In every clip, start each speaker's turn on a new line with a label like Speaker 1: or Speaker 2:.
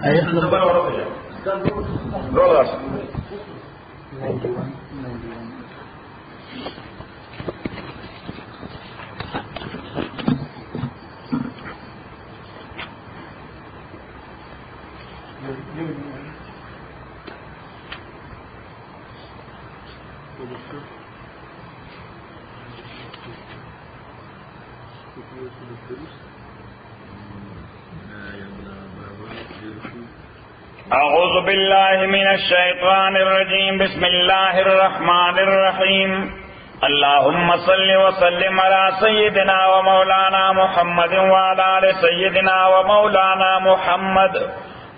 Speaker 1: آیت نمبر
Speaker 2: أعوذ بالله من الشيطان الرجيم بسم الله الرحمن الرحيم اللهم صل وسلم على سيدنا ومولانا محمد وعلى آل سيدنا ومولانا محمد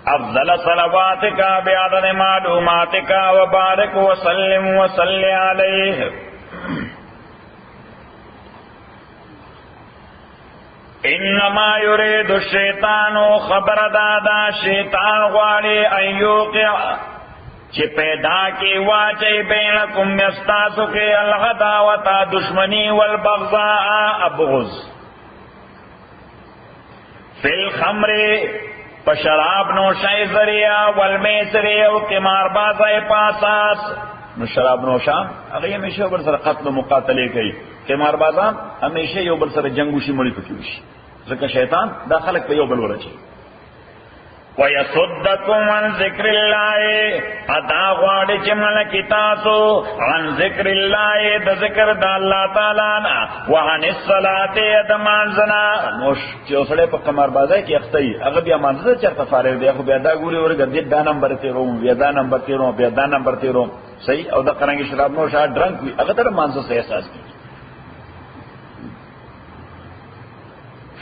Speaker 2: أفضل صلواتك بعدد معلوماتك وبارك وسلم وصل عليه انما يريد الشیطان خبر دادا شیطان غواړي ايوقع چې پیدا کی واچي بینکم مستاسو کې العداوت دشمنی والبغضاء ابغض فی الخمر پشراب نوشای ذریعہ والمیسر او قمار بازای پاساس نو شراب نوشا هغه همیشه بر سره قتل و مقاتله کوي قمار بازان همیشه یو بل سره جنگوشي مړی پکې وشي ځکه شیطان دا خلق په یو بل ورچي ويصدكم عن ذکر الله ادا غواړي چې ملکی تاسو عن ذکر الله د ذکر د الله تعالی نه وعن الصلاه د مانځنا نو چې اوسړه په قمار بازای کې اخته هغه بیا مانځه چرته فارغ دی خو بیا دا ګوري ورګه دا نمبر 13 بیا دا نمبر 13 بیا دا نمبر 13 صحیح او دا قرانګي شراب نو شاه ډرنک وي هغه تر مانځه سه احساس کی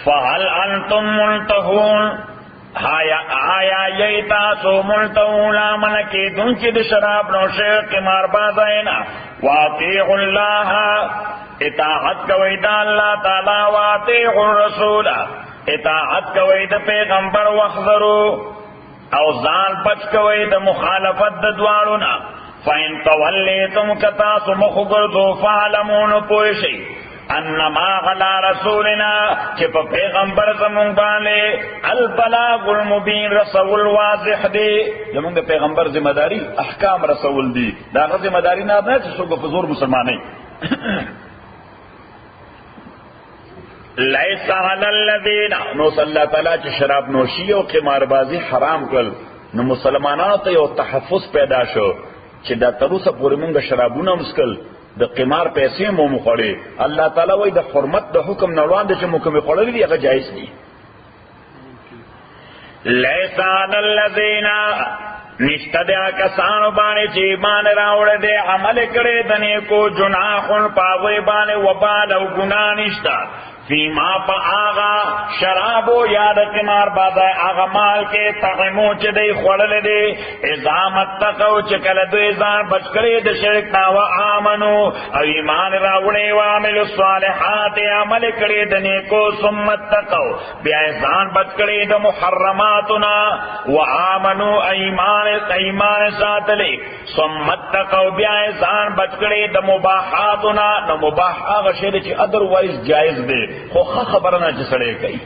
Speaker 2: فهل انتم منتهون آیا ییتا سو منتهون منکی دن چی دی شراب نوشی قمار بازائنا واطیع اللہ اطاعت کوئی دا اللہ تعالی واطیع الرسول اطاعت کوئی دا پیغمبر وحضرو او زان بچ کوئی دا مخالفت دا دوارنا فین تولیتم کتاسو مخگردو فعلمون پوشی انما غلا رسولنا چې په پیغمبر زمون باندې البلاغ المبین رسول واضح دی زمون د پیغمبر ذمہ داری احکام رسول دی دا ذمہ داری نه ده چې څوک په زور مسلمانای لیس علی الذین نو صلی الله تعالی چې شراب نوشی او قمار بازی حرام کړ نو مسلمانانو ته یو تحفظ پیدا شو چې دا تر اوسه پورې مونږ شرابونه مسکل د قمار پیسې مو مخړې الله تعالی وای د حرمت د حکم نه وړاندې چې مو کومې خړلې دي هغه جایز دي لیس علی الذین نشتدیا کسانو باندې چې ایمان راوړل دي عمل کړي د نیکو جناحون پاوی باندې وبال او ګناه نشتا فیما پا آغا شرابو یاد قمار بازای آغا مال کے تغمو چی دی خوڑل دی ازامت تقو چکل دو ازان بچکری دی شرکنا و آمنو او ایمان راوڑی و عمل الصالحات عمل کری دنی کو سمت تقو بیا ازان بچکری دی محرماتنا و آمنو ایمان ساتلی سمت تقو بیا ازان بچکری دی مباحاتنا نو مباح آغا شیدی چی ادروائز جائز دی خو خبرنا چې سړی کوي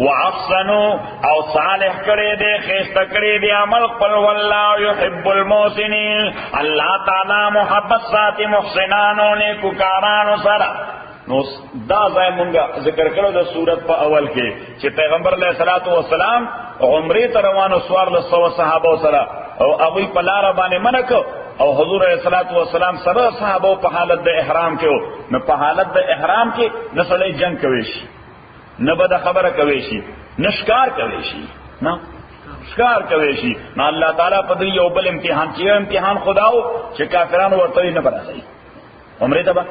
Speaker 2: واحسنوا او صالح کړي دې خسته کړي دې عمل خپل والله يحب المحسنين الله تعالی محبت ساتي محسنانو نیکو کارانو سره نو دا ځای مونږه ذکر کړو د سورت په اول کې چې پیغمبر علیه الصلاۃ والسلام عمره ته روانو سوار له صحابه سره او هغه په لار باندې منکو او حضور علیہ الصلوۃ والسلام سره صحابه په حالت د احرام کې نو په حالت د احرام کې نسلې جنگ کوي شي نه بد خبره کوي شي نشکار کوي شي نه شکار کوي شي نو الله تعالی په دې یو بل امتحان چې امتحان خداو چې کافرانو ورته نه براسي عمره ته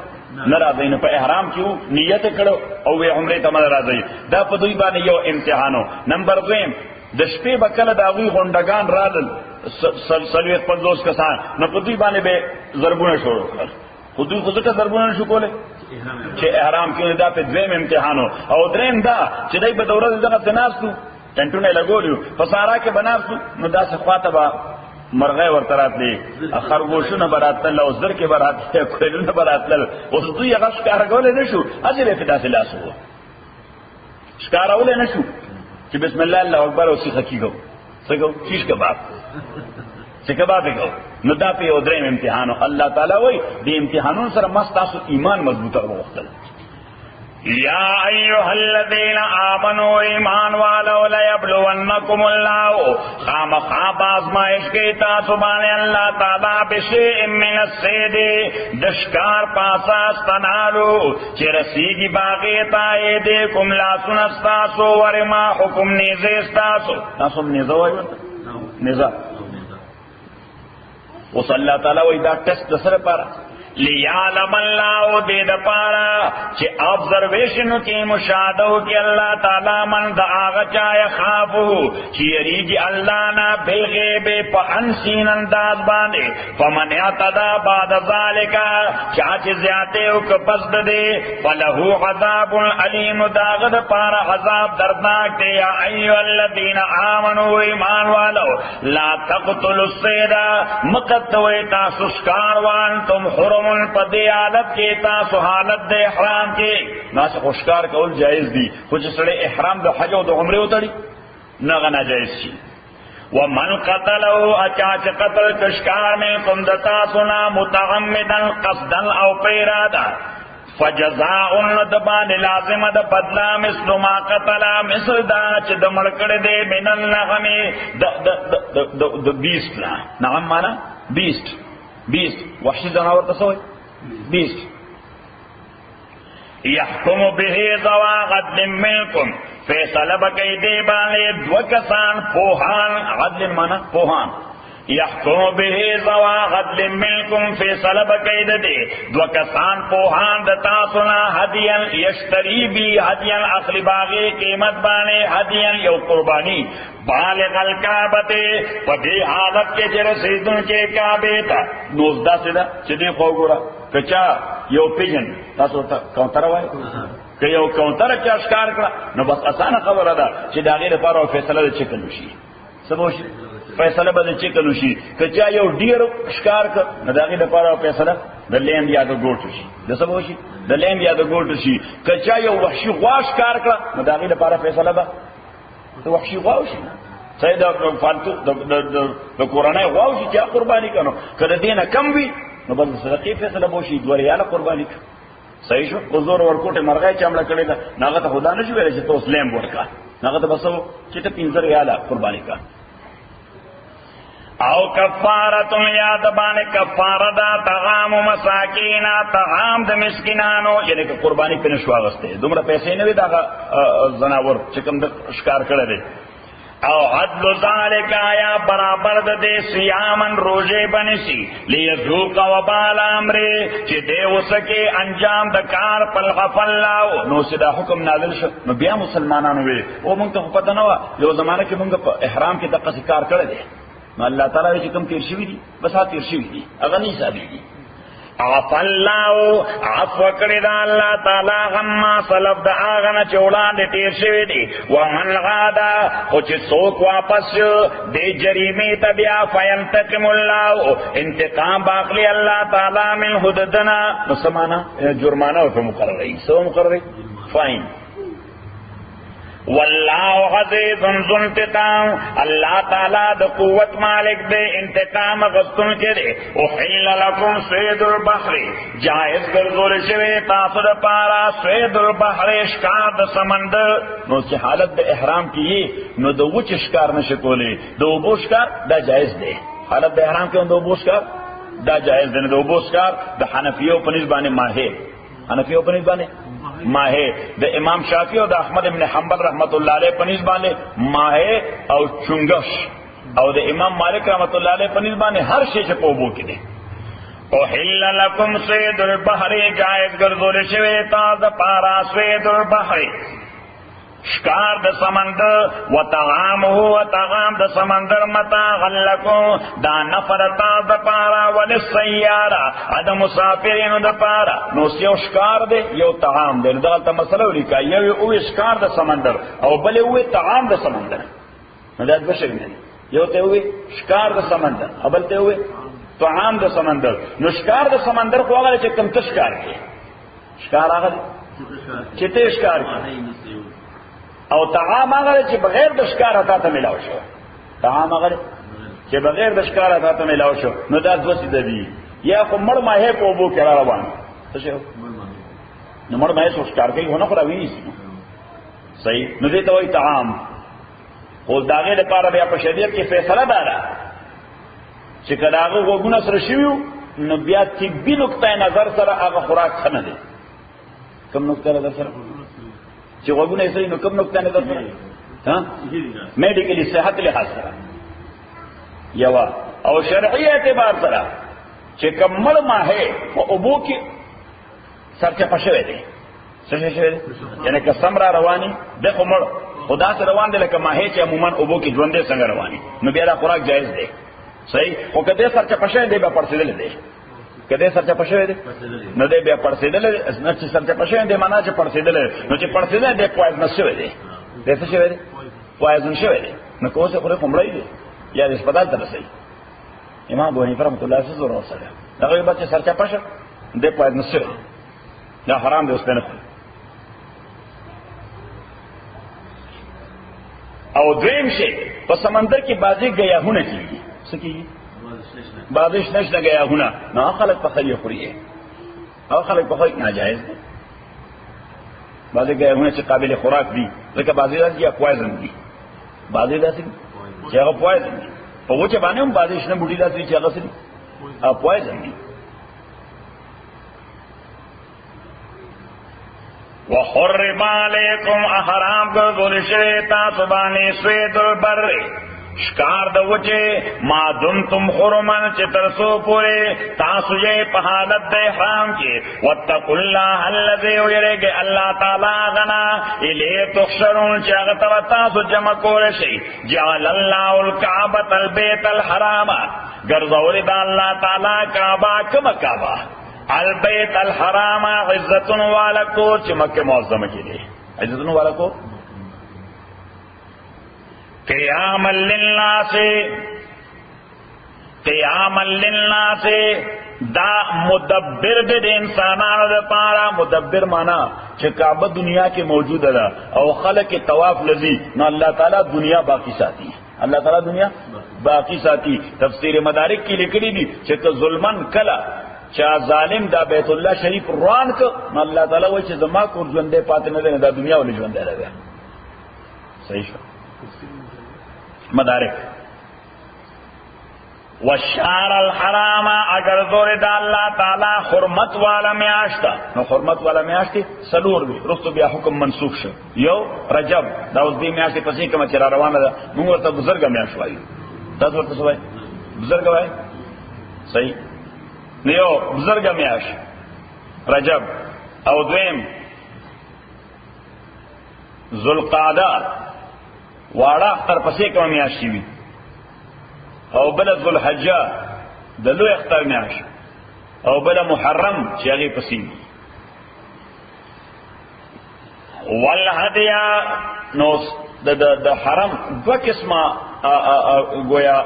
Speaker 2: نه راځي نه په احرام کې نیت کړو او عمره ته نه راځي دا په دوی باندې یو امتحانو نمبر 2 د شپې بکله دا غوي غونډگان رالل سلویت 50 کسان نو په دوی باندې به ضربونه شروع کړ خو دوی خو ځکه ضربونه شو کوله چې احرام کې دا په دویم امتحانو او دریم دا چې دای په دوره دغه تناسو ټنټونه لګولیو په سارا کې بناستو نو دا څه خواته با مرغه ورته راتلی خرگوشونه براتل او زر کې براتل کویلونه براتل اوس دوی هغه ښکارګول نه شو اجل په داسې لاسو ښکارول نه شو چې بسم الله الله اکبر او سیخه کیږي څنګه شیش کباب څه کباب کو نو دا په یو دریم امتحانو الله تعالی وای دې امتحانونو سره مست تاسو ایمان مضبوطه وغوښتل یا ایها الذین آمنوا ایمان والو لیبلونکم الله خامخاب آزمائش کی تاسو باندې الله تعالی بشیء من الصید دشکار پاسا استنالو چې رسیږي باغی تا دې کوم لا سنستاسو ورما حکم نیزه استاسو تاسو نیزه وایو نیزه وصلی الله تعالی وای دا ټیسټ د سره پاره لیعلم الله دې د پاره چې ابزرویشن کې مشاهده کې الله تعالی من د هغه چا خافو چې یریږي الله نه بالغیب په انسین انداز باندې فمن اعتدى بعد ذلك چا چې زیاته او کپس ده فله عذاب الیم داغه د پاره عذاب دردناک دی یا ایو الذین آمنوا ایمان والو لا تقتلوا الصید مقتوی تاسو ښکاروان تم حرم پدی عادت کې تاسو حالت د احرام کې ناس خوشکار کول جایز دي خو چې سره احرام د حج او د عمره وتړي نه غنا جایز شي ومن قتلوا اچاچ قتل کشکار میں کم دتا سنا متعمدا قصدا او پیرادا فجزاء دبان لازم د بدلا مثل ما قتل مثل دا چې د مړکړه دې من النغم د بیست لا نعم معنا بیست وحشی جناور تسوی بیست یحکم به ذوا عدل منکم فیصله بکی دی باندې دو کسان پوهان عدل معنا پوهان یحکم به ذوا عدل منکم فیصله بکی دی دو کسان پوهان د تاسو نه هدیان یشتری بی هدیان اخلی باغی قیمت باندې هدیان یو قربانی بالغ الکعبه پدې حالت کې چې رسیدونکو کعبه ته نوزدا سره چې دی خو ګوره کچا یو پیجن تاسو ته کاونټر وای که یو کاونټر چا ښکار کړه نو بس اسانه خبره ده چې دا غیر لپاره فیصله چکل شي سبو شي فیصله به چکل شي کچا یو ډیر ښکار کړه نو دا غیر لپاره فیصله د لیم یا د ګوټ شي د سبو شي د لیم یا د ګوټ شي کچا یو وحشي غوا ښکار کړه نو دا غیر لپاره فیصله به تو وحشی غواوشی صحیح دا فالتو دا قرآنای غواوشی چا قربانی کنو که دینه کم وی نو بل صدقی فیصله بوشی دو ریاله قربانی کن صحیح شو حضور ورکوټ مرغای چامله کړی دا ناغه ته خدا نشي ویل چې تو اسلام ورکا ناغه ته بسو چې ته 15 ریاله قربانی کا او کفارت یاد باندې کفاره دا طعام مساکین طعام د مسکینانو یعنی که قربانی په نشو واغسته دومره پیسې نه وي دا زناور چې کوم د ښکار کړی دی او عدل ذالک آیا برابر د دې صيامن روزه بنسي ليذوق وبال امر چې دې وسکه انجام د کار په غفل لاو نو صدا حکم نازل شو نو بیا مسلمانانو وي او موږ ته پته نه و یو زمانہ کې موږ په احرام کې د قصې کار کړی دی نو الله تعالی چې کوم تیر شوی دي بس ها تیر شوی دي هغه نه حسابيږي عف الله عفو کړی دا الله تعالی غما سلف د هغه نه چولان دي تیر شوی دي ومن غادا او چې څوک واپس دې جریمه ته بیا فینتقم الله انتقام باخلی الله تعالی من حدودنا مسمانه جرمانه او مقرری سو مقرری فاین والله عزیز ذو انتقام الله تعالی د قوت مالک دے انتقام غستون کې دے او حل لكم صید البحر جائز ګرځول شوی تاسو د پارا صید البحر ښکار د سمندر نو چې حالت د احرام کې نو د وچ ښکار نشه کولې د وبو ښکار دا جائز دی حالت د احرام کې د وبو ښکار دا جائز دی د وبو ښکار د حنفیو په نسبت باندې ماهه حنفیو په نسبت باندې ماهه د امام شافعی او د احمد ابن حنبل رحمت الله علیه په نسبت باندې ماهه او چونګش او د امام مالک رحمت الله علیه په نسبت باندې هر شی چې په وبو کې دی او حل لكم صید البحر جائز ګرځول شوی تاسو د پارا صید البحر شکار د سمندر و طعامه و طعام د سمندر متاع لکم دا نفر تاسو د پارا ول سیاره اد مسافرینو د پارا نو یو شکار دی یو طعام دی دا ته مسله ولیکا یو او شکار د سمندر او بل او طعام د سمندر نو دا څه شي یو ته وي شکار د سمندر او بل ته وي طعام د سمندر نو شکار د سمندر خو هغه چې کم تشکار کی شکار هغه چې تشکار کی او طعام هغه چې بغیر د ښکار اته ته ملاو شو طعام هغه چې بغیر د ښکار تا ته ملاو شو نو دا دوه سیده دي یا خو مړ ماهی په اوبو کې را روان څه شو نو مړ ماهی څو ښکار کوي ونه خو راویني صحیح نو دې ته وایي طعام. خو د هغې لپاره بیا په شریعت کې فیصله دا ده چې که د هغه غوږونه سره شوي وو نو بیا طبي نقطه نظر سره هغه خوراک ښه نه دی. کوم نقطه نظر سره چې غوږونه یې صحیح نو کوم نقطه نظر سره میډیکلي صحت لحاظ سره یوه او شرعي اعتبار سره چې کوم مړ ماهی په اوبو کې سرچپه شوی دی څه شوی دی یعنې که سم را رواني دی خو مړ خو داسې روان دی لکه ماهی چې عموما اوبو کې ژوندی څنګه رواني نو بیا دا خوراک جایز دی صحیح. خو که دی سرچپه شوی دی بیا پړسېدلی دی که دی سرچپه شوی دی نو دی بیا پړسېدلی دی نه چې سرچپه شوی دی معنا چې پړسېدلی دی نو چې پړسېدلی دی پوایزنس شوی دی دی څه شوی دی پوایزن شوی دی نو که اوس یې خوري خو مړی دی یا د هسپتال ته رسوي. امام ابو حنیفه رحمت الله څه زور ورسره هغه یې بچې سرچپه شه دی پوایزنس شوی دا حرام دی اوس پې نه خوري. او دویم شی په سمندر کې بعضې ګیاهونه کېږي څه کېږي بعضې شنه شنه ګیاهونه نو هغه خلک په خري خوري هغه خلک په خوري ناجایز دی. بعضې ګیاهونه چې قابل خوراک دي ځکه بعضې داسې یا پوایزن دي بعضې داسې دي چې هغه پوایزن دي په وچه باندې هم بعضې شنه بوټي داسې دي چې هغه څه دي هغه پوایزن دي. وحرم علیکم احرام ګرځول شوی تاسو باندې صید البر ښکار د وچې ما دمتم حرمن چې تر څو پورې تاسو یې په حالت د احرام کې واتقوا الله الذي ویریږئ الله تعالی غنا الیه تحشرون چې هغه ته تاسو جمع کولی شئ. جعل الله الکعبة البیت الحرام ګرځولې د الله تعالی کعبه کومه کعبه البیت الحرام عزتن والکو چې مکه معظمه کې دی عزتن والکو قیاما للناس دا مدبر د انسانانو لپاره مدبر معنا چې کعبه دنیا کې موجوده ده او خلق طواف لذي نو الله تعالی دنیا باقی ساتي الله تعالی دنیا باقی ساتي. تفسیر مدارک کې لیکلي دي چې که ظلمن کله چا ظالم دا بیت الله شریف روان که نو الله تعالی وایي چې زما کور ژوندی پاتې نه دی دا دنیا ولې ژوندی ده بیا صحیح شو. مدارک والشهر الحرام اگر زور دا الله تعالی حرمت والا میاشتا نو حرمت والا میاشتی سلور دی رستو بیا حکم منسوخ شو. یو رجب دا اوس دی میاشتې پسې کومه چې را روانه ده موږ ورته بزرګه میاشت وایو تاسو ورته څه وایي بزرګه وایي صحیح نیو بزرگا میاش رجب او دویم ذوالقعده واړه اختر پسې کوم میاشت وي او بل ذوالحجه د لوی اختر میاشت او بل محرم چې هغه پسې وي. والهدیا نو د حرم دو قسمه گویا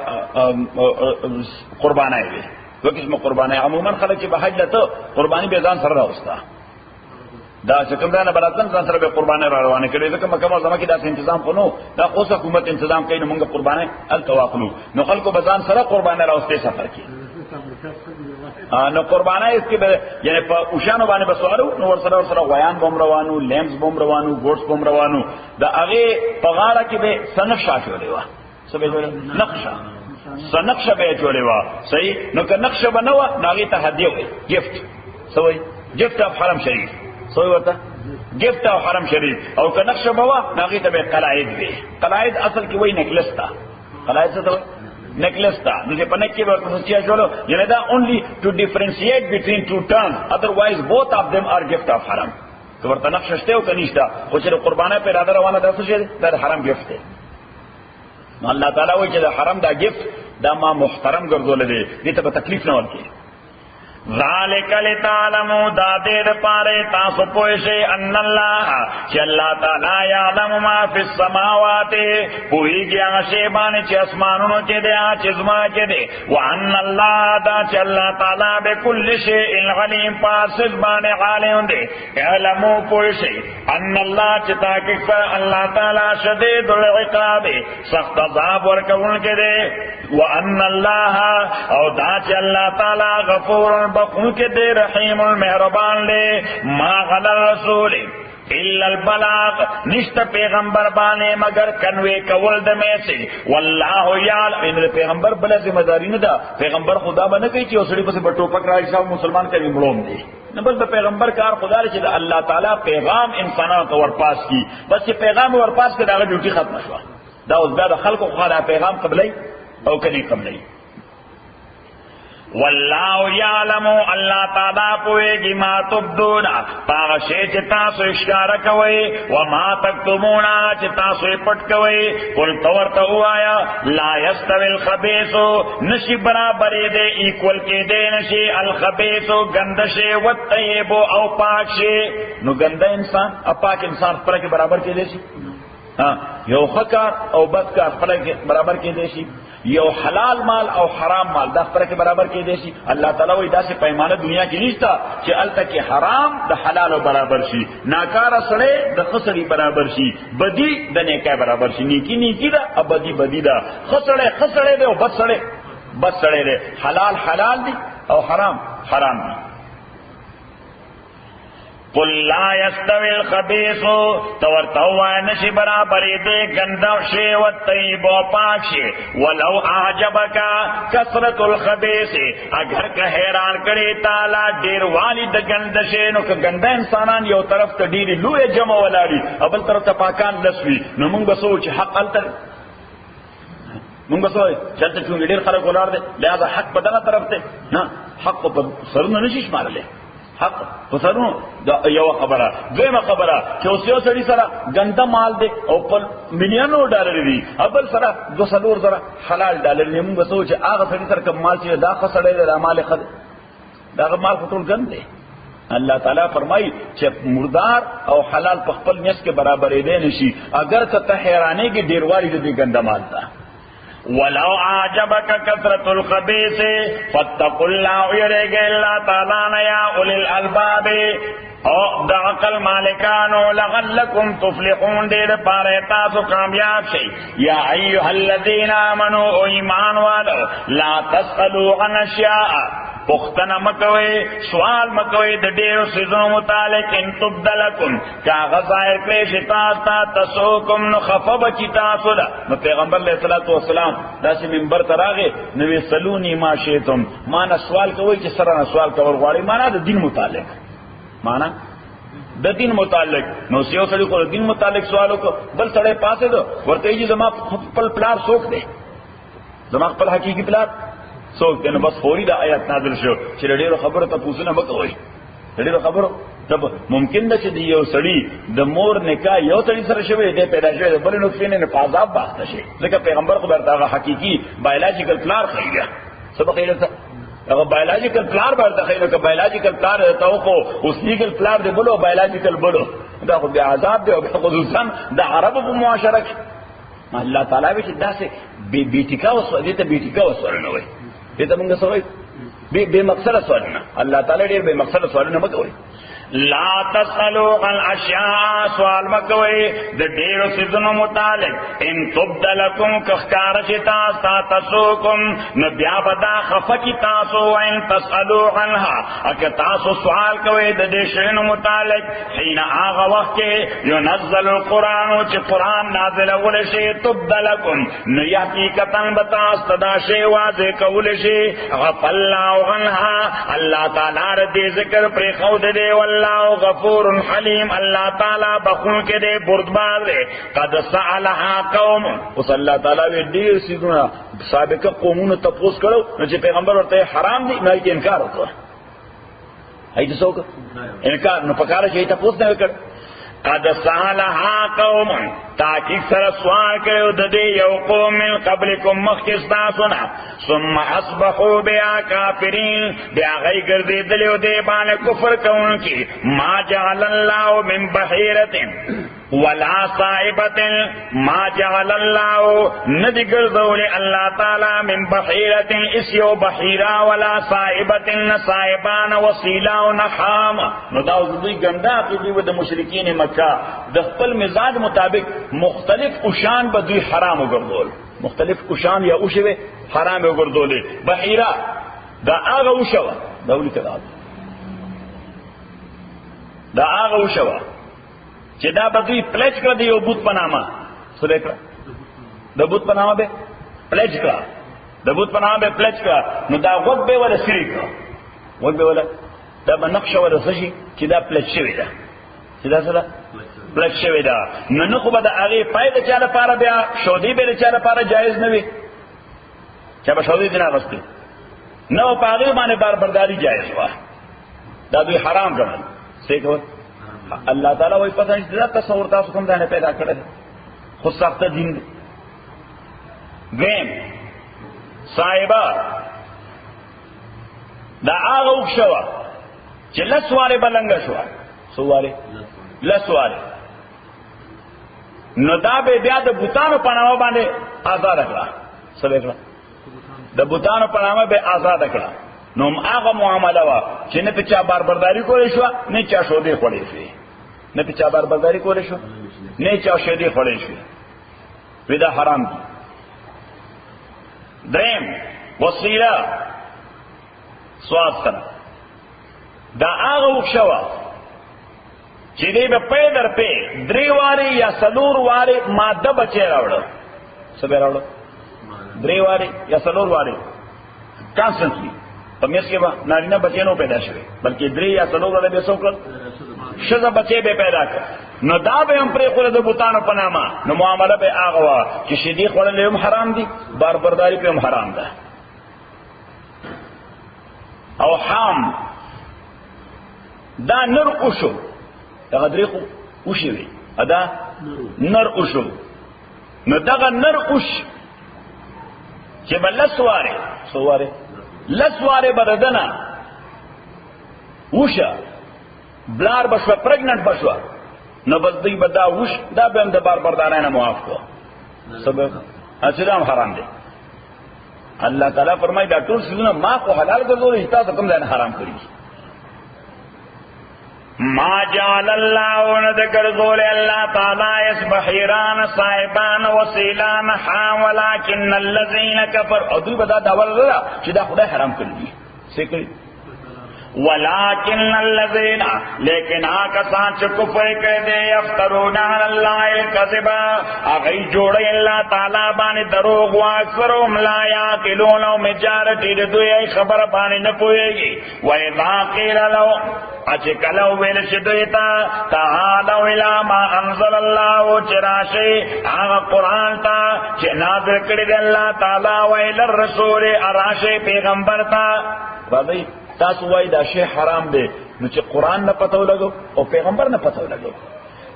Speaker 2: قربانای وي دو قسم قربانی عموما خلک چې به حج لته قربانی به ځان سره راوسته دا چې کوم دانه بلاتن ځان سره به قربانی را روانه کړي ځکه مکه معظمه کې داسې تنظیم خو نو دا اوس حکومت تنظیم کوي نو موږ قربانی التواقلو نو خلکو به ځان سره قربانی راوسته سفر کې نو قربانی اس کې یعنی په اوشانو باندې بسوارو نو ورسره غویان بم روانو لیمز بم روانو ګوټس بم روانو دا هغه په غاړه کې به سنخ شاټولې و څه به نقشه سنقشه به جوړې وا صحیح نو که نقشه بنوا ناغي ته هدیه وي گیفت سوې گیفت اف حرم شریف سوې ورته گیفت اف حرم شریف او که نقشه بوا ناغي ته به قلعید وي قلعید اصل کې وای نکلس تا قلعید څه ته necklace ta dise panek ke ورته چیا جوړو یعنی دا only to differentiate between two terms otherwise both of them are gift of haram تو ورته نقشه شته او کنيشتا او چې قربانه پر اراده روانه ده څه شي دا حرام gift دی نو الله تعالی وایي چې دا حرام دا gift دا ما محترم ګرځول دي دې ته تکلیف نه ورکړي ذالک لتعلموا دا دې پاره تاسو پوه شئ ان الله چې الله تعالی یعلم ما فی السماوات پوهیږي هغه شی باندې چې اسمانونو کې دی چې زما کې دی وان الله دا چې الله تعالی بكل شیء علیم پاسد باندې عالم دی علمو پوه شئ ان الله چې تحقیق الله تعالی شدید العقاب سخت عذاب ورکوونکی دی وان الله او دا چې الله تعالی غفور بخون کے دے رحیم المہربان لے ما غل الرسول الا البلاغ نشت پیغمبر بانے مگر کنوے کول دمے سے واللہ یعلم ان پیغمبر بلا ذمہ داری نہ دا پیغمبر خدا بنه کوي چې اوسړي پس بټو پک راځي صاحب مسلمان کوي مړوم دي نه بس د پیغمبر کار خدا لري چې الله تعالی پیغام انسانانو ته ورپاس کی بس چې پیغام ورپاس کړه هغه ډیوټي ختم شوه دا اوس دا خلکو خو پیغام قبلای او کني قبلای والله یعلم الله تعالی پوهیږي ما تبدون هغه شی چې تاسو اشاره کوئ و ما تکتمون چې تاسو یې پټ کوئ قل تورته وایا لا یستوی الخبیث نشي برابرې دی ایکول کې دی نشي الخبیث ګنده شی و طیب او پاک شی نو ګنده انسان او پاک انسان پر کې برابر کې دی شي یو خکار او بدکار پر کې برابر کې دی شي یو حلال مال او حرام مال دا پر کې برابر کې دی شي الله تعالی وایي داسې پیمانه دنیا کې نشته چې الته کې حرام د حلال برابر شي ناکاره سره د خسري برابر شي بدی د نیکه برابر شي نیکی نیکی دا ابدی بدی دا خسره دی او بد سره دی حلال حلال دی او حرام حرام دی قل لا يستوي الخبيث تورتوا نشي برابر دے گندا شی و طیب و پاک شی ولو اعجبك كثرت الخبيث اگر که حیران کړي تعالی ډیر والی د گند شی نو که گندا انسانان یو طرف ته ډیر لوی جمع ولاړي او بل طرف ته پاکان لسوي نو موږ بسو چې حق التر موږ بسو چلته چې ډیر خلک ولاړ دي لہذا حق بدله طرف ته نه حق په سرونه نشي شمارلې حق پسرونو دا یو خبره دویمه خبره چې اوس یو سړي سره ګنده مال دی او په مليونو ډالر دي ابل سره 200 زره حلال ډالر نه موږ سوچ هغه سړي سره کوم مال چې دا خسړې د مال خد دا مال ټول ګند دی الله تعالی فرمایي چې مردار او حلال په خپل نس کې برابرې دي نشي اگر ته حیرانې کې ډیروالي دي ګنده مال ده ولو اعجبك كثرة الخبيث فاتقوا الله يرجى الله تعالى يا اولي الالباب او دا عقل مالکانو لعلکم تفلحون دیر پارے تاسو کامیاب شئی یا ایها الذین آمنوا او ایمان والو لا تسألوا عن اشیاء پختنا مکوئی سوال مکوئی د ډیرو سيزونو متعلق ان تبدلکم کاغذ ظاهر کړي شتا تاسوکم نو خفب کی تاسو دا نو پیغمبر علیہ الصلوۃ والسلام داسې منبر تراغه نو سلونی ما شیتم معنا سوال کوي چې سره سوال کول غواړي معنا د دین متعلق معنا د دین متعلق نو سیو سړي کو دین متعلق سوالو کو بل سړی پاسه دو ورته یي زما خپل پلار څوک دی زما خپل حقيقي پلار څوک دی نو بس فوري دا آیات نازل شو چې ډېر خبره ته پوښتنه وکوي ډېر خبره تب ممکن ده چې یو سړی د مور نکاح یو سړي سره شوی دی پیدا شوی بل نو څنګه نه پازاب باخته شي ځکه پیغمبر خبر دا حقيقي بایولوژیکل پلار خیږي سبق یې لته هغه بایولوژیکل پلار ورته خیږي که بایولوژیکل پلار ته خو اوس لیګل پلار دی بلو بایولوژیکل بلو دا خو بیا عذاب دی او خصوصا د عربو په معاشره کې الله تعالی به داسې بیټیکا وسو دې ته بیټیکا وسو نه وي دې ته موږ سوي به مقصد سوالونه الله تعالی ډېر به مقصد سوالونه مکوي لا تسألوا عن اشیاء سوال مکوئی د ډیرو سيزونو متعلق ان تبدلکم کخکار شتا تاسوکم نو بیا بدا خفکی تاسو ان تسألوا عنها اک تاسو سوال کوئی د دې شینو متعلق حين هغه وخت کې ينزل القرآن چې قرآن نازل ول شي تبدلکم نو حقیقتا بتا استدا شی واځه کول شي غفل عنها الله تعالی دې ذکر پر خود دې والله غفور حلیم اللہ تعالی بخون کے دے بردبار دے قد سألها قوم اس اللہ تعالی وی دیر سیدنا سابقہ قومون تپوس کرو نچے پیغمبر ورتے حرام دی نائی کے انکار ہوتا ہے ایتی سوکا انکار نو پکارا چاہی تپوس نہیں کر قد سألها قوم تاکي سره سوال کړو د دې یو قوم من قبلکم مخکستا سنا ثم اصبحوا بیا کافرین بیا غي ګرځیدل دې باندې کفر کوونکی ما جعل الله من بحیرة ولا صائبة ما جعل الله ندی ګرځول الله تعالی من بحیرة اسیو بحیرا ولا صائبة نصائبان وسیلا ونحام نو دا دوی ګندا کې د مشرکین مکه د خپل مزاج مطابق مختلف اوشان به دوی حرام وګرځول مختلف اوشان یا اوشوي حرام وګرځول بحیرا دا هغه اوشوا دوی کړه دا هغه اوشوا چې دا به دوی پلیج کړه دی یو بوت پنامه سره کړه د بوت پنامه به پلیج کړه د بوت پنامه به پلیج کړه نو دا وګ به ولا سری کړه وګ به ولا دا بنقشه ولا سشي چې دا پلیج شوی دا چې دا سره پلیج شوی دا نو خو به د هغه فائدہ چا لپاره بیا شودي به چا لپاره جایز نه وي چې به شودي نه واستي نو په هغه باندې برداری جایز و دا دوی حرام ګڼل څه کوي اللہ تعالیٰ وہی پتہ نہیں چلا تصور تاسو کوم ځای پیدا کړل خود ساخته دین دیم صاحبہ دا هغه وښوا چې لسواره بلنګ شو سواره لسواره نو دا به بیا د بوتانو په نامه باندې آزاد کړه سره کړه د بوتانو په نامه به آزاد کړه نو هغه معامله وا چې نه په چا برداری کولې شو نه چا شودې خورې شي نه په چا برداری کولې شو نه چا شودې خورې شي ودا حرام دي دریم وسیله سواد سره دا هغه وښوا چې دې په پیدر په درې واره یا سلور واره ماده بچی راوړل څه به راوړل درې واره یا سلور واره کانستنټلی په مېس کې به نارینه بچی نو پیدا شوی بلکې درې یا څلور وړه به څوک شزه بچی به پیدا کړ نو دا به هم پرې خور د بوتانو په نامه نو معامله به هغه وا چې شیدې خوړل هم حرام دي برداری په هم حرام ده او حام دا نر اوشو دا درې خو اوشي وي ادا نر اوشو نو دا نر اوش چې بل سواره لسواره بردنا وشا بلار بشوا پرگننٹ بشوا نو بس دی بدا وش دا بهم د بردارانه معاف کو سبب اسلام حرام دی الله تعالی فرمای دا ټول شونه ما کو حلال ګرځول تاسو کوم ځای حرام کړی ما جعل الله ونذكر ذول الله تعالى يسبحيران صاحبان وسيلان حام ولكن الذين كفروا ادو بدا داول را چې دا خدای حرام کړی څه کړی ولكن الذين لیکن هغه څان چې کفر کړي دي يفترون على الله الكذب هغه جوړي الله تعالی باندې دروغ واکثرهم لا يعقلون او مجارتي د دوی خبر باندې نه پوهیږي واذا قيل له اچکلو ویل شدویتا تعالو الى ما انزل الله چراشی هغه قرآن تا چې نازل کړی دی الله تعالی ویل الرسول اراشی پیغمبر تا باندې تاسو وای دا شی حرام دی نو چې قرآن نه پتو لګو او پیغمبر نه پتو لګو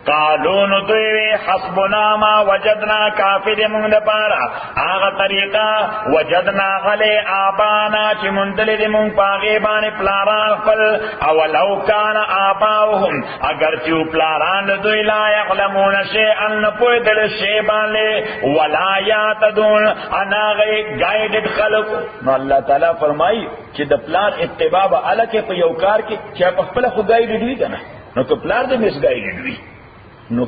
Speaker 2: قالون دوی حسبنا ما وجدنا کافر مونږ لپاره هغه طریقه وجدنا علی آبانا چې مندل دې مونږ پاغه باندې پلاران خپل او لو کان آباهم اگر چې پلاران دوی لا يعلمون شیئا نپوهدل شی باندې ولا یاتدون انا غی گایډډ خلق نو الله تعالی فرمایي چې د پلان اتباع الکه په یو کار کې چې په خپل خدای دې دی کنه نو که پلان دې مس گایډډ وي نو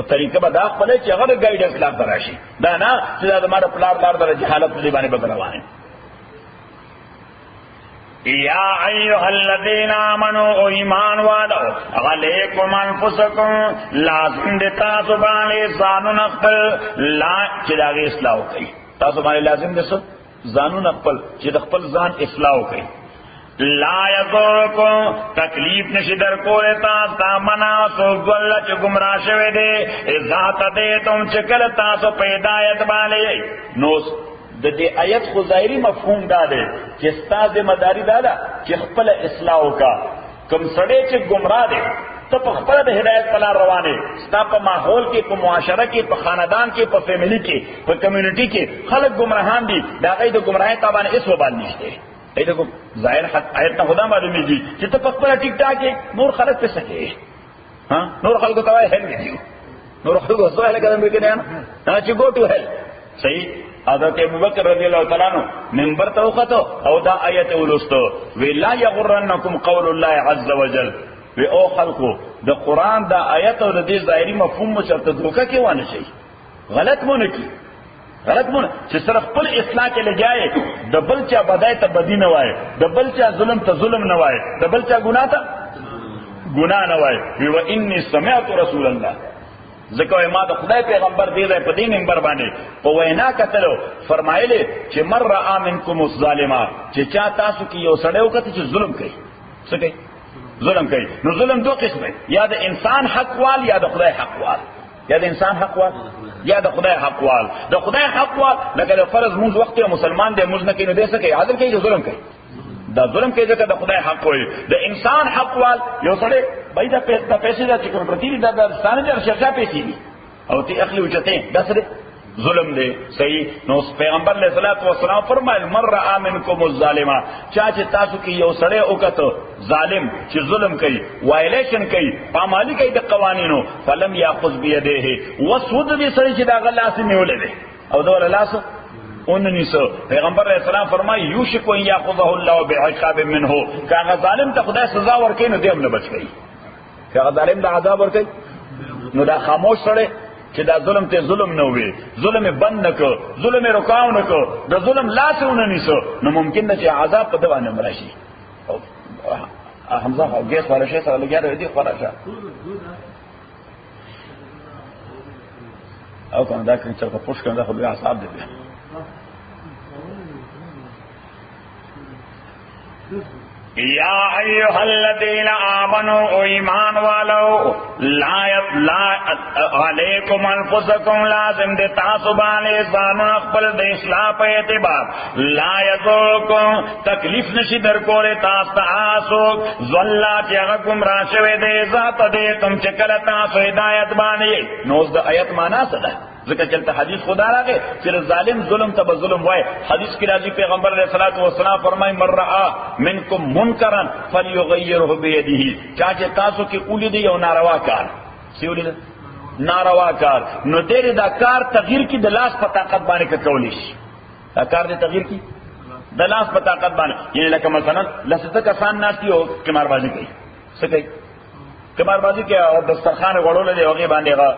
Speaker 2: طریقه به دا خپل چې هغه ګایډنس لا دراشي دا نه چې دا ماده پلار لار در جهالت دې باندې بغروان یا ایها الذین آمنوا ایمان والو علیکم انفسکم لازم دې تاسو باندې ځانون خپل لا چې دا اصلاح کوي تاسو باندې لازم دې ځانون خپل چې خپل ځان اصلاح کوي لا یذرکم تکلیف نشی در کوله تاسو منا سو ګل چې گمراه شوه دې ذات دې تم چې کله تاسو پیدایت باندې نو د دې آیت خو ظاهري مفهوم دا دی چې ستاسو مداري دا ده چې خپل اصلاح وکا کوم سړی چې گمراه دی ته په خپل د هدایت په لار روانه ستا په ماحول کې په معاشره کې په خاندان کې په فیملی کې په کمیونټي کې خلک گمراهان دي دا غي د گمراهۍ تابانه اس وبال نشته ایدو ظاهر حق آیت نه خدا معلومیږي چې ته په خپل ټیک ټاک نور خلک څه کوي ها نور خلکو ته وایي هل دی نور خلکو څه هل کړم کې نه چې go to hell صحیح حضرت ابوبکر رضی اللہ تعالیٰ عنہ منبر ته وختو او دا آیت ولستو وی لا یغرنکم قول الله عز وجل وی او خلقو د قران دا آیت او د دې ظاهری مفهوم مو چرته دوکه کې وانه شي غلط مونږ کی غلط مونږ چې سره خپل اصلاح کې لګایې د بل چا بدای ته بدی نه وای د بل چا ظلم ته ظلم نه وای د بل چا ګناه ته ګناه نه وای وی و انی سمعت رسول الله ذکر ما د خدای پیغمبر دی په دې منبر باندې په وینا کتلو فرمایلی چې مر را منکم الظالما چې چا تاسو کې یو سړی وکړي چې ظلم کوي څه کوي ظلم کوي نو ظلم دوه قسمه یا د انسان حق وال یا د خدای حق وال یا د انسان حق وال یا د خدای حق وال د خدای حق وال لکه فرض موږ وخت مسلمان دی موږ نه کوي نو دې څه کوي عادل کوي ظلم کوي دا ظلم کوي ځکه د خدای حق وي د انسان حق وال یو سړی بای دا پیسې دا چې کوم پرتی دا د ستانه د شرکا پیسې دي او تی اخلي وچته دا سره ظلم دی صحیح نو پیغمبر علیہ الصلوۃ والسلام فرمایل مر را منکم الظالما چا چې تاسو کې یو سړی وکړو ظالم چې ظلم کوي وایلیشن کوي پامالي کوي د قوانینو فلم یاخذ بيدیه وسود دې سړی چې دا غلاس نیولې دی او دا لاس اوننیسو پیغمبر علیہ السلام فرمای یوشک ان یاخذه الله بعقاب منه کاغه ظالم ته خدای سزا ورکړي نو دیم نه بچ کی کاغه ظالم له عذاب ورکړي نو دا خاموش سره چې دا ظلم ته ظلم نه وي ظلم بند نکو ظلم رکاو نکو دا ظلم لاس اوننیسو نو ممکن ده چې عذاب په دوانه مرشي حمزه او ګیس ورشه سره لګیاره دي خورشه او کنه دا کې چې په پوښ کنه خو بیا حساب دي یا ایها الذین آمنوا ایمان والو لا علیکم انفسکم لازم دے تاسو باندې ځان خپل د اصلاح په اعتبار لا یذوکم تکلیف نشي در کوله تاسو زلا چې هغه گمراه شوی دی ذات دې تم چې کله تاسو هدایت باندې نو د آیت معنا څه ده ذکر چلتا حدیث خدا راگے پھر ظالم ظلم تب ظلم وائے حدیث کی راضی پیغمبر علیہ الصلوۃ والسلام فرمائے من رآ منکم منکرا فلیغیرہ بیدہ چاچے تاسو کی اولی دی او ناروا کار سی اولی دی ناروا کار نو دیر دا کار تغییر کی دلاس پا طاقت بانے کا کولیش دا کار دی تغییر کی دلاس پا طاقت بانے یعنی لکہ مثلا لسطک آسان ناستی ہو کمار بازی کئی سکئی کمار بازی کئی اور دسترخان غڑو لے دے وغی باندے گا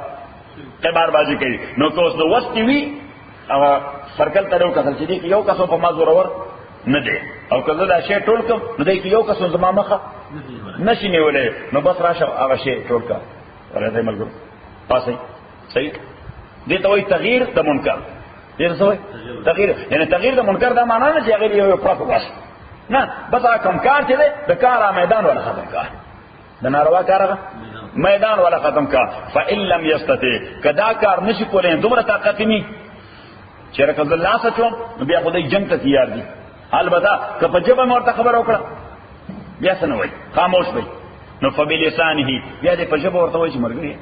Speaker 2: قمار بازی کوي نو که اوس د وستی وي او سرکل ته یو کتل چې دی یو کسو په ما زورور نه دی او که زه دا شی ټول کم نو دی یو کسو زما مخه نشي نیولې نو بس راشه هغه شی ټول کا راځي ملګرو پاسې صحیح دې ته وایي تغییر د منکر دې څه وایي تغییر یعنی تغییر د منکر دا معنا نه چې هغه یو پراخ واش نه بس هغه کم کار چې دی د کار میدان ولا ختم کار د ناروا کار میدان والا ختم کا فإن لم يستطع کدا کار نشي کولای دومره طاقت ني چې رکض الله سچو بیا خدای جنگ ته تیار دي البته که په جبه مرته خبر وکړه بیا څه نه وای خاموش وای نو فبلسانه بیا دې په جبه ورته وای چې مرګ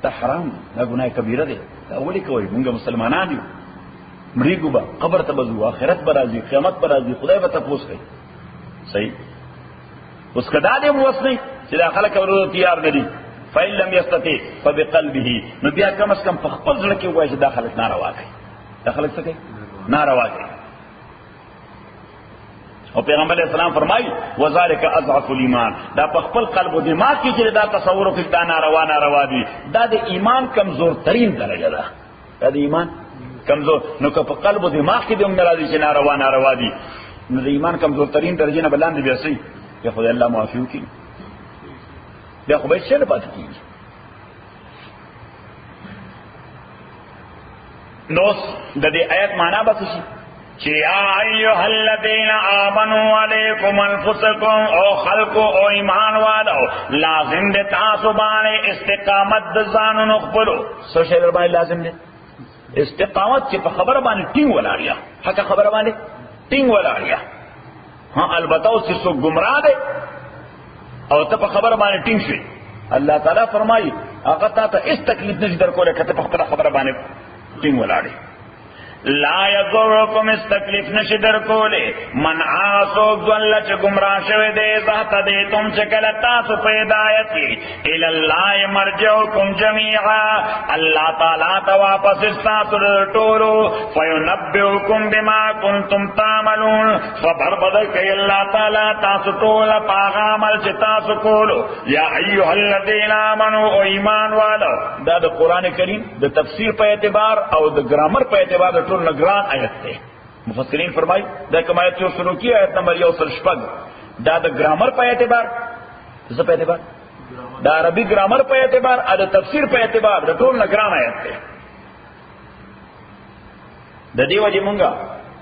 Speaker 2: ته حرام دا ګناه کبیره ده دا ولي کوي موږ مسلمانان یو مریګو به قبر ته بزو آخرت به راځي قیامت به راځي خدای به تاسو کوي صحیح اوس کدا دې موسنی چې دا خلک ورته تیار ندي فإن لم يستطع فبقلبه نو بیا کم از کم په خپل ځل کې وایي چې دا خلک ناروا کوي دا خلک څه کوي ناروا کوي او پیغمبر علیہ السلام فرمایي وذالک اضعف الايمان دا په خپل قلب او دماغ کې چې دا تصور کوي دا ناروا دي دا د ایمان کمزور ترين درجه ده دا د ایمان کمزور نو که په قلب او دماغ کې دې مرادي چې ناروا دي نو د ایمان کمزور ترين درجه نه بلاندې بیا سي یا خدای الله معافي وکړي بیا خو به څه نه پاتې کیږي نو د دې آیت معنا به شي چې یا ایها الذین آمنوا علیکم انفسکم او خلق او ایمان والو لازم دې تاسو باندې استقامت د ځانونو خپلو څه شی باندې لازم دي استقامت چې په خبره باندې ټینګ ولاړیا حق خبره باندې ټینګ ولاړیا ها البته اوس څو گمراه دي او ته په خبره باندې ټینګ شي الله تعالی فرمایي هغه ته هیڅ تکلیف نشي درکولی که ته په خپله خبره باندې ټینګ ولاړې. لا یضرکم استکلیف نشی در کولی من آسوک ذل چه گمراه شوی دے ذات دے تم چکل تاسو پیدایتی الاللہ مرجعکم جمیعا اللہ تعالیٰ تا واپس استاسو رٹولو فینبئکم بما کنتم تعملون خبر بدل کئی اللہ تعالیٰ تاسو طول پاغ عمل چه تاسو کولو یا ایوہ الذین آمنوا او ایمان والا. دا دا قرآن کریم دا تفسیر پا اعتبار او دا گرامر پا اعتبار دا ټول نگران آیت تے. مفسرین فرمائی دا کم آیت جو شروع کی آیت نمبر 1 دا دا گرامر پا اعتبار زا پا اعتبار دا عربی گرامر پا اعتبار دا تفسیر پا اعتبار دا ټول نگران آیت تے. دا دیو جی منگا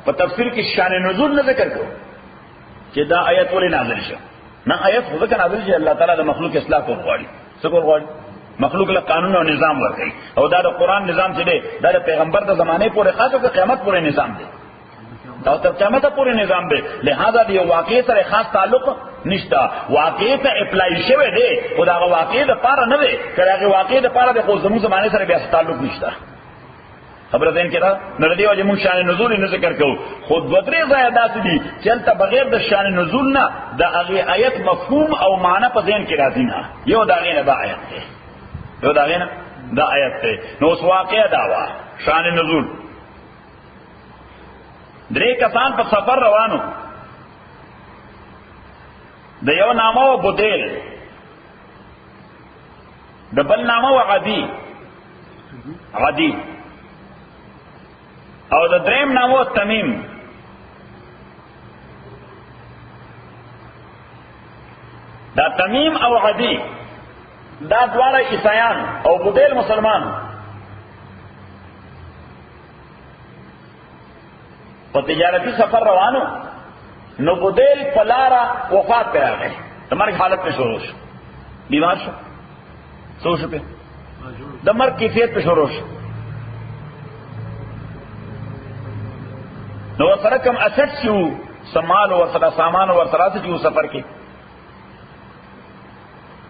Speaker 2: پا تفسیر کی شان نزول نہ ذکر کرو کہ دا آیت ولی نازل شا نا آیت خود کا نازل شا اللہ تعالیٰ دا مخلوق اصلاح کو غواری سکو غواری مخلوق له قانون او نظام ورکړي او دا د قران نظام چې دی دا د پیغمبر د زمانه پورې خاصه د قیامت پورې نظام دی دا تر قیامت پورې نظام دی. لہذا دی واقع سره خاص تعلق نشتا واقع ته اپلای شوی دی او دا واقع د پاره نه دی کله واقع د پاره د خو زمو زمانه سره بیا تعلق نشتا. خبر دین کړه نو دی چې موږ شان نزول نه ذکر کوو خود بدري زیادات دي چلته بغیر د شان نزول نه د هغه آیت مفهوم او معنی په ذهن کې راځي نه یو دا غینه دا آیت دی یو دا غینا دا آیت تے. نو اس واقعہ دعوا شان نزول درے کسان پر سفر روانو دا یو نامو بدیل دا بل نامو عدی او دا دریم نامو تمیم. دا تمیم او عدی دا دوارا عیسایان او بدیل مسلمان پا تجارتی سفر روانو نو بدیل پلارا وفات پہ آگئے دمر کی حالت پہ شروع شو بیمار شو سو شو پہ دمر کیفیت پہ شروع شو نو سرکم اسٹ شو سمال و سامان و سراسٹ شو سفر کی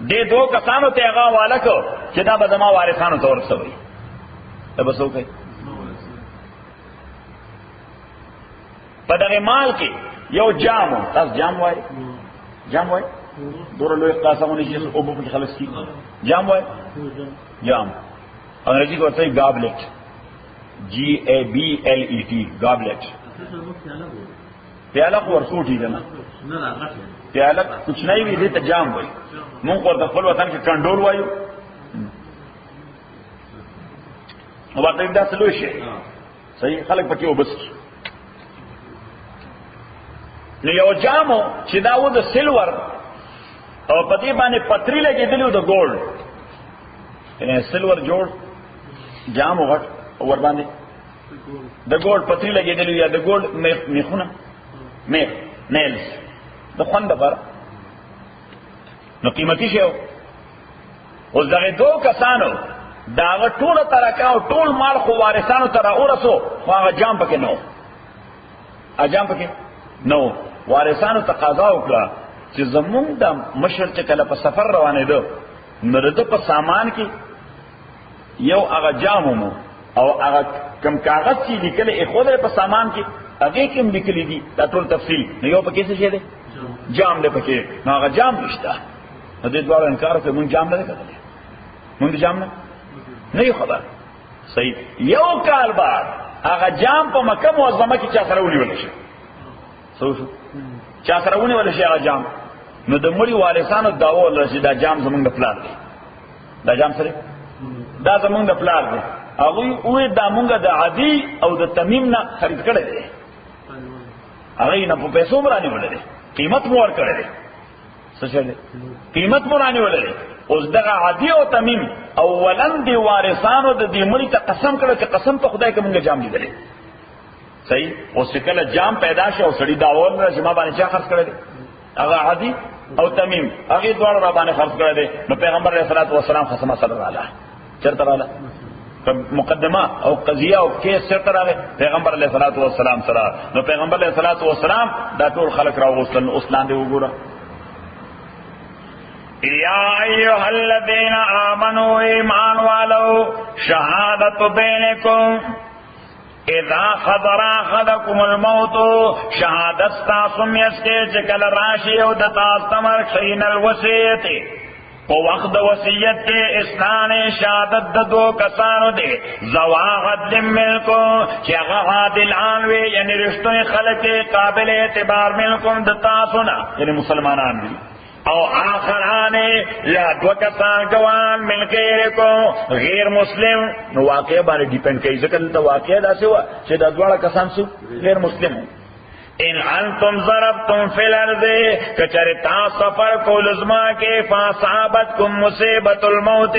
Speaker 2: دے دو کسانو تے اغا والا کو چدا بدما وارثانو طور سوئی تب سو گئی پدغ مال کی یو جامو تاس جام وائی دور لوی قاسمونی چیز اوبو پچ خلص کی جام وائی جام انگریزی کو ہوتا ہے گابلیٹ GABLET گابلیٹ پیالہ کو ورسوٹی دینا پیالہ کچھ نہیں بھی دیتا جام وائی مونږ ورته خپل وطن کې کنټرول وایو ورته دا سلو شي صحیح خلک پکې وبس نو یو جامو چې دا و د سلور او پدې باندې پتری لګېدلی د ګولډ یعنی سلور جوړ جامو غټ ور باندې د ګولډ پتری لګېدلی یا د ګولډ میخونه میخ نیلز د خوند لپاره نو قیمتی شیو اوس دغه دو کسانو داغه ټول ترکا او ټول مال خو وارثانو تر اورسو خو هغه جام پکې نو اجام پکې نو وارثانو تقاضا وکړه چې زمونږ د مشر چې کله په سفر روانې ده نو د په سامان کې یو هغه جامو او هغه کم کاغذ چې لیکل یې خو په سامان کې هغه کې لیکل دي دا ټول تفصیل نو یو پکې څه شي ده جام ده پکې نو هغه جام نشته دې دوار انکار کوي مونږ جام نه کړل مونږ جام نه یو خبر صحیح یو کال بعد هغه جام په مکه معظمه کې چا سره ونیول شي سوچو چا سره ونیول شي هغه جام نو د مړي وارثانو داوا ولرسي دا جام زمونږ د پلان دی دا جام سره دا زمونږ د پلان دی هغه وې دا مونږ د عدی او د تمیم نه خرید کړی دی هغه نه په پیسو باندې ولري قیمت مو ور کړی دی څه قیمت مرانی ولري اوس دغه عادی او تمیم اولن دی وارثانو د دې مړي ته قسم کړو چې قسم په خدای کې مونږ جام لیدلې صحیح اوس کله جام پیدا شو سړی داول نه جما باندې چا خرڅ کړی هغه عادی او تمیم هغه دوړ را باندې خرڅ کړی دی نو پیغمبر علیه الصلاۃ والسلام خصمه صلی الله علیه چرته رااله مقدمه او قضیه او کیس چرته راغی پیغمبر علیه الصلاۃ والسلام سره نو پیغمبر علیه الصلاۃ والسلام دا ټول خلق راوستل اوس لاندې وګوره یا ایها الذین آمنوا ایمان والو شہادت بینکم اذا حضر احدکم الموت شہادت تاسم یسکے چکل راشی او دتاستمر خین الوسیت او وقت وسیعت کے اسنان شہادت دو کسانو دے ذوا عدل ملکم کہ عادل آنوے یعنی رشتوں خلق قابل اعتبار ملکم دتاسونا یعنی مسلمانان بھی او آخرانے یا دو کسان گوان من غیرکم غیر مسلم نو واقعہ بارے ڈیپینڈ کئی ذکر تا واقعہ دا سے ہوا چھ دا دوارا کسان سو غیر مسلم ان انتم ضربتم فی الارض کچر تا سفر کو لزما کے فاصابتکم مصیبت الموت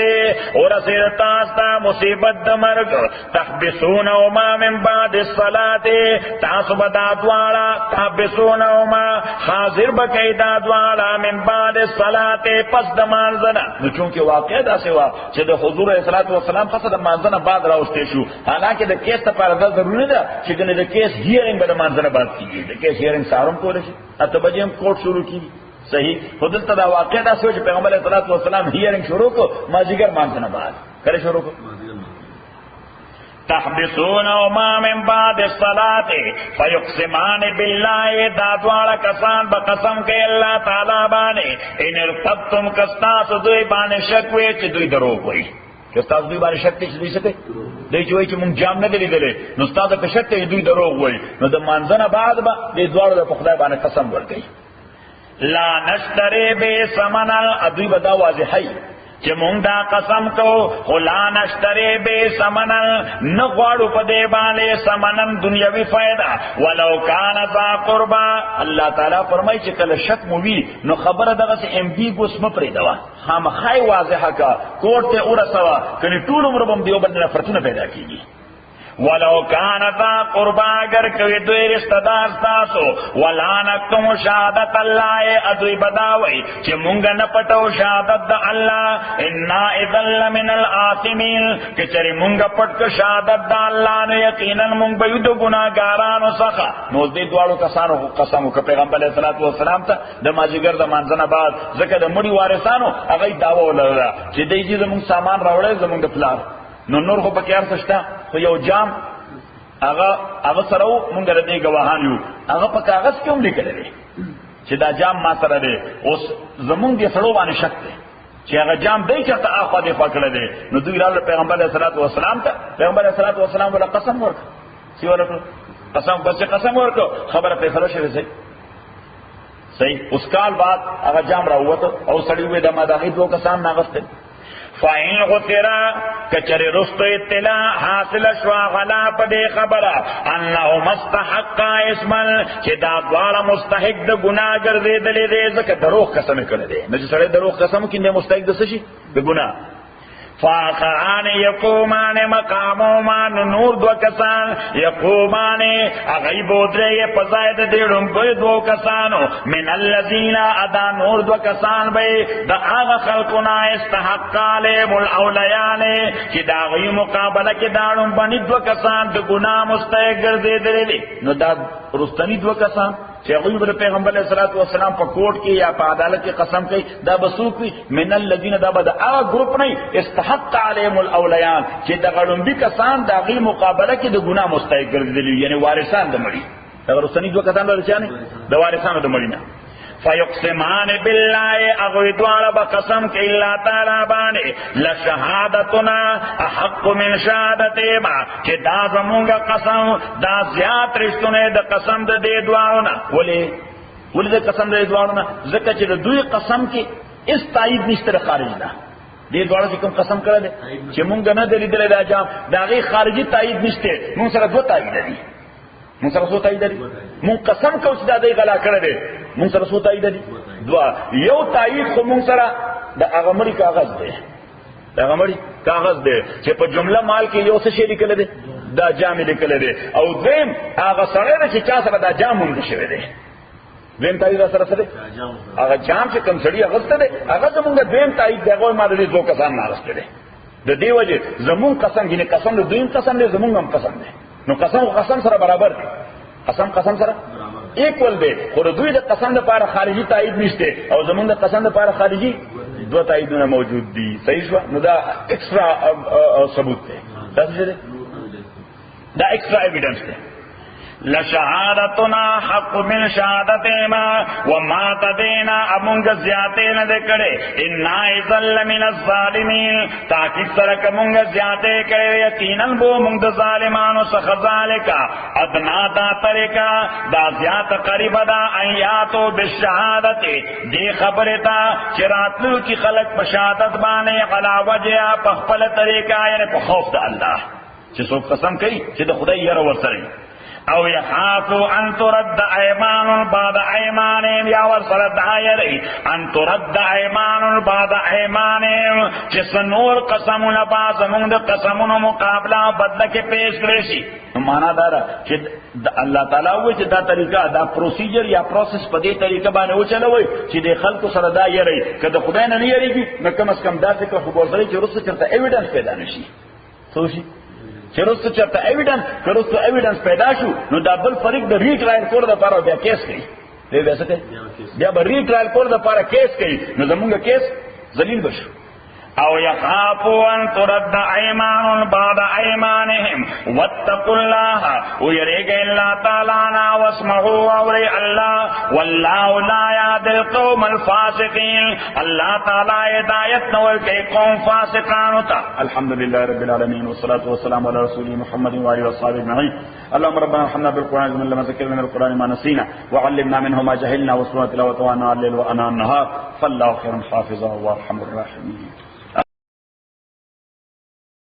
Speaker 2: اور اسیر تاستا مصیبت دمرگ تحبسونہما من بعد الصلاة تاسو بدادوالا تحبسونہما حاضر بکی دادوالا من بعد الصلاة پس دمانزنا نو چونکہ واقع دا سوا چھ دا حضور علیہ السلام پس دمانزنا بعد راوستے شو حالانکہ دا کیس تا پاردہ ضروری دا چکنے دا کیس ہیرنگ بدمانزنا بعد کیجئے کیس ہیرنگ سارم کو رشی اتو بجے ہم کورٹ شروع کی صحیح خودل تا دا واقع دا سوچ پیغمبر علیہ السلام ہیرنگ شروع کو مازیگر مانزنا بعد کرے شروع کو تحبسونهما من بعد الصلاة فيقسمان بالله دادوالا کسان بقسم کے اللہ تعالی بانے ان ارتبتم کستاس دوی بانے شکوے چی دوی دروگ ہوئی کستاس دوی بانے شکتے چی دوی سکے دوی چوئی چی منگ جام ندلی دلے نستاز پہ شکتے چی دوی دروگ ہوئی نو دا منزن بعد با دی دوارو دا پخدای بانے قسم ورگئی لا نشترے بے سمنل ادوی بدا واضحی کہ مونگ دا قسم کو خلا نشترے بے سمنن نغوارو پدے بالے سمنن دنیاوی فائدہ ولو کان ذا قربا اللہ تعالیٰ فرمائی چکل شک موی نو خبر دغا سے امبیگوس مپری دوا ہم خواہ واضحہ کا کوٹ تے اورا سوا کنی طول عمر بم دیو بندنا فرتون پیدا کی گی ولو کان ذا قربا اگر کوئی دوی رشتہ دار تاسو ولانکتم شہادت اللہ ادوی بداوی چی مونگا نپٹو شہادت دا اللہ انا اذن لمن الآثمین کہ چری مونگا پٹک شہادت دا اللہ نے یقینا مونگ بیدو گناہگارانو سخا نوز دی دوارو کسانو قسمو کہ پیغمبر علیہ السلام تا دا مازیگر دا منزن بعد ذکر دا مڑی وارثانو اگئی دعوی لگا چی دیجی دا مونگ سامان راوڑے دا مونگ پلار نو نور خو پکیار سشتا خو یو جام اغا سرو مونگا ردی گواهان یو اغا پا کاغذ کیوں لکلے دے چی دا جام ما سر دے اس زمونگ دی سرو بانی شک دے چی اغا جام دی چرتا آخوا دی فاکلے دے نو دوی رال پیغمبر علیہ السلام تا پیغمبر علیہ السلام والا قسم ورک سی والا قسم بس قسم ورک خبر پیسلو شوی صحیح اس کال بعد اغا جام را ہوا تو او سڑی ہوئے دا مداخی دو کسان ناغستے فَإِنْ غُتِرَا کچر رست اطلاع حاصل شوا غلا پدے خبرہ انہو مستحقا اسمن چی دا دوارا مستحق دا گناہ گردے دلے دے زکر دروخ قسم کردے دے نجی سڑے دروخ قسم کندے مستحق دا سشی دا گناہ فاخران یقومان مقامومان نور دو کسان یقومان اغیب ادرے پزائد دیڑن بے دو کسانو من اللذین ادا نور دو کسان بے دا آغا خلقنا استحق علیم الاولیان کی دا غی مقابلہ کی دارن بنی دو کسان دا گناہ مستحق گردے دلے دے نو دا رستنی دو کسان چاہیے بر پیغمبر علیہ السلام پا کوٹ کی یا پا عدالت کی قسم کی دا بسوکی من الذین دا بدا آغا گروپ نہیں استحق علیم الاولیان چی دا غلنبی کسان دا غی مقابلہ کی دا گناہ مستحق گردلی یعنی وارثان دا مڑی دا رسنی دو کسان دا رچانے دا وارثان دا مڑی نا فیقسمان باللہ اغوی دوارا بقسم کہ اللہ تعالیٰ بانے لشہادتنا احق من شہادتیما کہ دا زمونگا قسم دا زیاد رشتنے دا قسم دا دے دوارونا ولی دا قسم دا دوارونا ذکر چی دا دوی قسم کی اس تائید نشتر خارج دا دے دوارا چی کم قسم کردے چی مونگا نا دلی دلی دا جام دا غی خارجی تائید نشتر مونگ سر دو تائید دی مونگ سر سو تائید دی مونگ قسم کوچ دا دے غلا کردے مونگ سر سو تائید دی دعا یو تائید خو مونگ سر دا اغمری کاغذ دے دا اغمری کاغذ دے چی پا جملہ مال کی یو سشے لکلے دے دا جامی لکلے دے او دیم آغا سرے دے چی چا سر دا جام مونگ شوے دے دیم تائید سر سر دے آغا جام چی کم سڑی اغسط دے اغا زمونگا دیم تائید دے گوئی مادر دے دو کسان نارستے دے دا دی وجہ زمون قسم گینے قسم دے دویم قسم دے زمونگم قسم دے نو قسم سر برابر دے قسم سر ایکول دے خود دوی دا قسم دا پار خارجی تائید نشتے او زمون دا قسم دا پار خارجی دو تاییدونه موجود دي صحیح شو نو دا ایکسترا ثبوت ده دا ایکسترا ایویډنس ده لشهادتنا حق من شهادتهما وما تدینا امونگ زیادے نہ کرے انا اذل من الظالمین تاکہ سرک مونگ زیادے کرے یقینا وہ مونگ ظالمانو سخذالک ادنا دا طریقہ دا زیادہ قریب دا ایاتو بالشہادت دی خبرتا چراتلو کی خلق بشہادت بانے علا وجہ پخپل طریقہ یعنی پخوف دا اللہ چھ سو قسم کئی چھ دا خدای یر ورسرین او یخافو ان ترد ایمان بعد ایمانهم یا ورسرد آیری ان ترد ایمان بعد ایمانهم چس نور قسمون باز مند قسمون مقابلہ بدل کے پیش کرشی مانا دارا کہ اللہ تعالیٰ ہوئی چھ دا طریقہ دا پروسیجر یا پروسیس پا دی طریقہ بانے ہو چلا ہوئی چھ دے خلق سر دا یری کہ دا خدای نہ یری گی نہ کم از کم دا سے کہ خبر سری چھ رس چرتا ایویڈنس پیدا نشی سوشی چرست چرتا ایویڈنس کرست ایویڈنس پیدا شو نو دا بل فریق دا ری ٹرائل کور دا پارا بیا کیس کئی بیا بیسا کئی بیا با ری ٹرائل کور دا پارا کیس کئی نو زمونگا کیس ذلیل بشو او یخافو ان ترد ایمان بعد ایمانهم واتقوا الله ویریگ اللہ تعالینا واسمعوا اوری اللہ واللہ لا یهدی القوم الفاسقین اللہ تعالی ہدایت نور کے قوم فاسقان ہوتا الحمدللہ رب العالمین والصلاة والسلام علی رسول محمد وعلی وصحابہ اجمعین اللهم ربنا ارحمنا بالقرآن من لما ذكرنا من القرآن ما نسينا وعلمنا منه ما جهلنا وسنة تلاوته وانا الليل وانا النهار فالله خير حافظا وارحم الراحمين